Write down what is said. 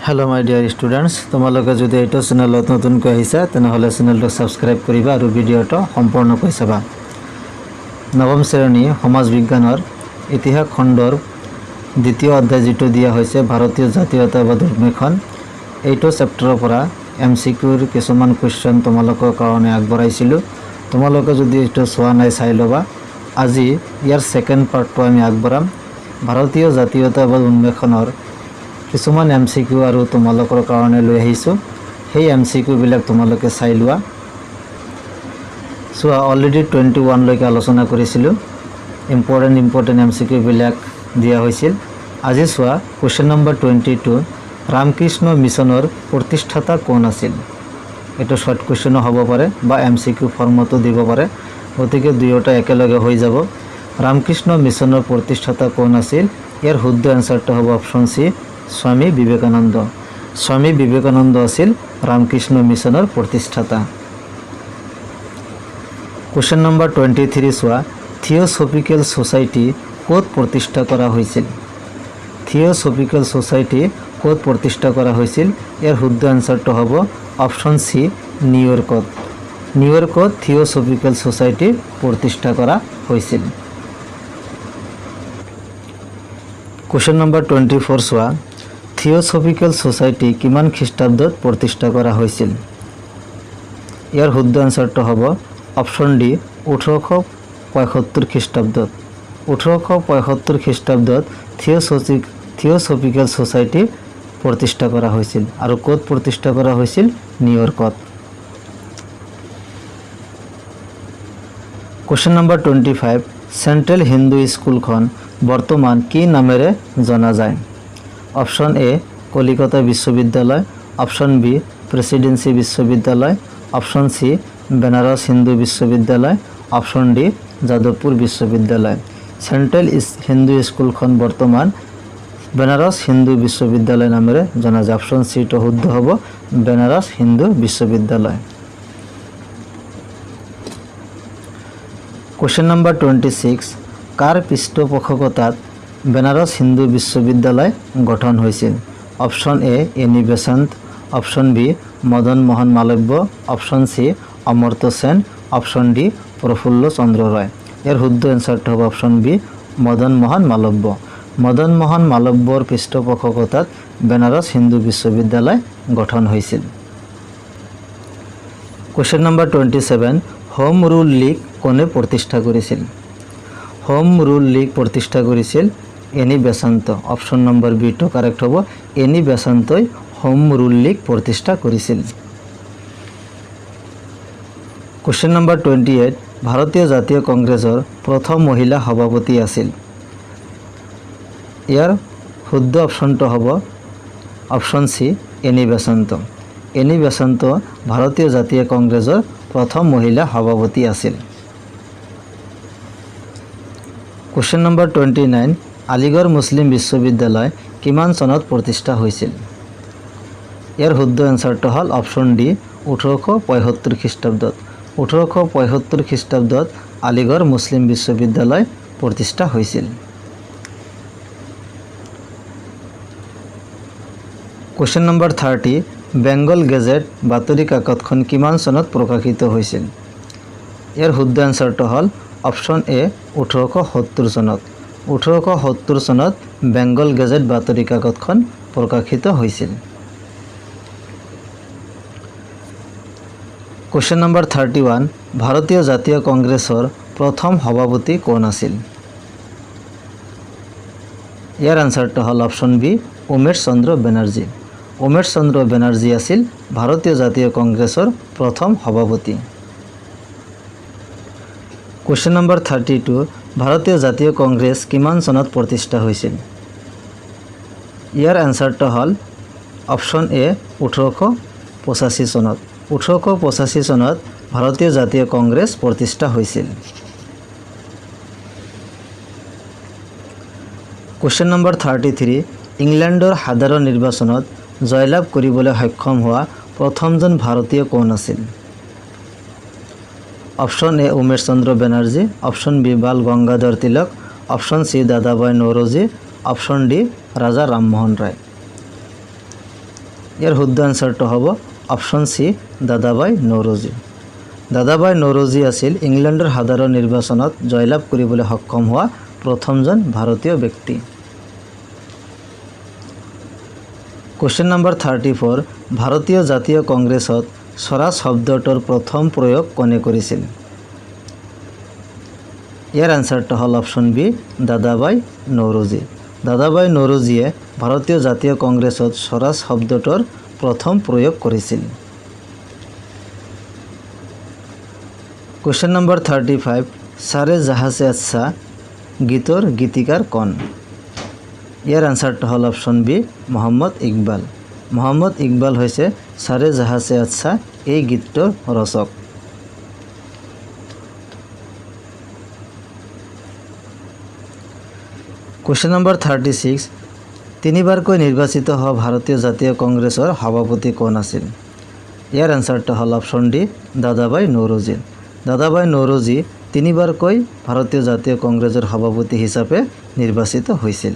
Hello my dear students तुम्हारे जो ये चेनेल नतुनक आने चेनेल सबसक्राइब करा और भिडिओ सम्पूर्णक चाबा। नवम श्रेणी समाज विज्ञानर इतिहास खंडर द्वितीय अध्याय जी दिया भारतीय जातीयतावाद उन्मेषण यू चैप्टर पर MCQर किछुमान कुएश्चन तुम्हारे कारण आगबढ़ाइছিলোঁ। तुम्हारे जो ये चोवा ना चाई लबा। आज यार सेकेंड पार्ट आम आगबढ़ाम। भारतीय जातीयतावाद उन्मेषणर किछुमान MCQ और तुम्हारे कारण लै आहिছোঁ। সেই MCQ বিলাক তোমালোকে চাই লোৱা। सो अलरेडी 21 লৈকে आलोचना কৰিছিলোঁ। इम्पोर्टेन्ट MCQ বিলাক দিয়া হৈছিল। আজি চোৱা क्वेश्चन नम्बर 22 रामकृष्ण मिशनर प्रतिष्ठाता कोन आसिल। एटा शॉर्ट क्वेश्चन হ'ব পাৰে বা MCQ फर्मतो দিব পাৰে, গতিকে দুয়োটা একেলগে হৈ যাব। रामकृष्ण मिशनर प्रतिष्ठाता कोन आसिल, ইয়াৰ শুদ্ধ এনসারটা হ'ব অপশন সি स्वामी विवेकानंद। स्वामी विवेकानंद आसिल रामकृष्ण मिशनर प्रतिष्ठाता। क्वेश्चन नम्बर 23 चुआ थियोसफिकल सोसाइटी कत प्रतिष्ठा करा होइसिल। थियोसफिकल सोसाइटी कत प्रतिष्ठा करा होइसिल, यार शुद्ध आंसरटा हबो ऑप्शन सी निউয়ৰ্কত। নিউয়ৰ্কত थियोसफिकल सोसाइटी प्रतिष्ठा करा होइसिल। क्वेश्चन नम्बर 24 चुआ थियोसफिकल सोसाइटी किमान ख्रीष्टाब्दत प्रतिष्ठा करा होइसिल। यार शुद्ध आंसरटा हबो ऑप्शन डी 1875 ख्रीष्टाब्दत। 1875 ख्रीष्टाब्दत थियोसफिकल सोसाइटी प्रतिष्ठा करा होइसिल और कत प्रतिष्ठा करा होइसिल, নিউয়ৰ্কত। क्वेश्चन नम्बर 25 सेंट्रल हिंदू स्कूलखन बर्तमान कि नामेरे जना जाए। ऑप्शन ए कलिकता विश्वविद्यालय, ऑप्शन बी प्रेसिडेंसी विश्वविद्यालय, ऑप्शन सी बनारस हिंदू विश्वविद्यालय, ऑप्शन डी जादवपुर विश्वविद्यालय। सेंट्रल हिंदू स्कूलखन बर्तमान बनारस हिंदू विश्वविद्यालय नामेरे जना जाए। ऑप्शन सी तो शुद्ध हब बनारस हिंदू विश्वविद्यालय। क्वेश्चन नम्बर 26 कार पृष्ठपोषकतात बनारस हिंदू विश्वविद्यालय गठन होइसिल। Option A Annie Besant, option B Madan Mohan Malaviya, option C Amartya Sen, option D Prafulla Chandra Ray. यार शुद्ध एन्सारटा हबो ऑप्शन बी मदन मोहन मालव्य। मदन मोहन मालव्यर पृष्ठपोषकतात बनारस हिंदू विश्वविद्यालय गठन होइसिल। Question number 27 home rule league कोने प्रतिष्ठा करिसिल। होम रूल लीग प्रतिष्ठा करिसिल Annie Besant. Option number B तो कारेक्ट हबो एनी बेसान्तই होम रूल लीग प्रतिष्ठा करिसिल। क्वेश्चन नम्बर 28 भारतीय जातीय कांग्रेसर प्रथम महिला सभापति आसिल। यार शुद्ध ऑप्शनटा हबो option see any Besant. Any Besant भारतीय जातीय कांग्रेसर प्रथम महिला सभापति आसिल। क्वेश्चन नम्बर 29 आलिगढ़ मुस्लिम विश्वविद्यालय किमान सनत प्रतिष्ठा होइसिल। यार शुद्ध एन्सारटा हल ऑप्शन डी 1875 ख्रीष्टाब्दत। 1875 ख्रीष्टाब्दत आलिगढ़ मुस्लिम विश्वविद्यालय प्रतिष्ठा होइसिल। क्वेश्चन नम्बर 30 बेंगल गेजेट बातरी काकतखन किमान सनत प्रकाशित होइसिल। यार शुद्ध एन्सारटा हल ऑप्शन ए 1870 सनत। 1870 सनत बेंगल गेजेट बातरी काकतखन प्रकाशित होइसिल। क्वेश्चन नम्बर 31 भारतीय जातीय कांग्रेसर प्रथम सभापति कोन आसिल। यार आंसरटा हल ऑप्शन बी उमेश चंद्र बेनार्जी। उमेश चंद्र बेनार्जी आसिल भारतीय जातीय कांग्रेसर प्रथम सभापति। क्वेश्चन नम्बर 32 भारतीय जातीय कांग्रेस किमान सनत प्रतिष्ठा होइसिल। यार आंसरटा हल ऑप्शन ए 1885 सनत। 1885 सनत भारतीय जातीय कांग्रेस प्रतिष्ठा होइसिल। क्वेश्चन नम्बर 33 इंग्लैंडर साधारण निर्वाचनत जयलाभ কৰিবলৈ सक्षम हुआ प्रथमजन भारतीय कोन आसिल। Option A Umesh Chandra Banerjee, option B Bal Gangadhar Tilak, option C Dadabhai Naoroji, option D Raja Rammohan Roy. ইয়াৰ শুদ্ধ আনসাৰটো হ'ব অপশ্যন সি দাদাভাই নৌৰোজী। দাদাভাই নৌৰোজী আছিল ইংলেণ্ডৰ সাধাৰণ নিৰ্বাচনত জয়লাভ কৰিবলৈ সক্ষম হোৱা প্ৰথমজন ভাৰতীয় ব্যক্তি। কুৱেশ্যন নম্বৰ 34 ভাৰতীয় জাতীয় কংগ্ৰেছত স্বৰাজ শব্দটোৰ প্ৰথম প্ৰয়োগ কোনে কৰিছিল? ইয়াৰ আনসাৰটো হ'ল অপশ্যন বি দাদাভাই নৌৰোজী। দাদাভাই নৌৰোজীয়ে ভাৰতীয় জাতীয় কংগ্ৰেছত স্বৰাজ শব্দটোৰ প্ৰথম প্ৰয়োগ কৰিছিল। কুৱেশ্যন নম্বৰ 35 সাৰে জাহাঁ সে আচ্ছা গীতৰ গীতিকাৰ কোন? ইয়াৰ আনসাৰটো হ'ল অপশ্যন বি মহম্মদ ইকবাল। মহম্মদ ইকবাল হৈছে সাৰে জাহাঁ সে আচ্ছা এই গীতটোৰ ৰচক। কুৱেশ্যন নম্বৰ 36 তিনিবাৰকৈ নিৰ্বাচিত হোৱা ভাৰতীয় জাতীয় কংগ্ৰেছৰ সভাপতি কোন আছিল? ইয়াৰ আনসাৰটো হ'ল অপশ্যন ডি দাদাভাই নৌৰোজী। দাদাভাই নৌৰোজী তিনিবাৰকৈ ভাৰতীয় জাতীয় কংগ্ৰেছৰ সভাপতি হিচাপে নিৰ্বাচিত হৈছিল।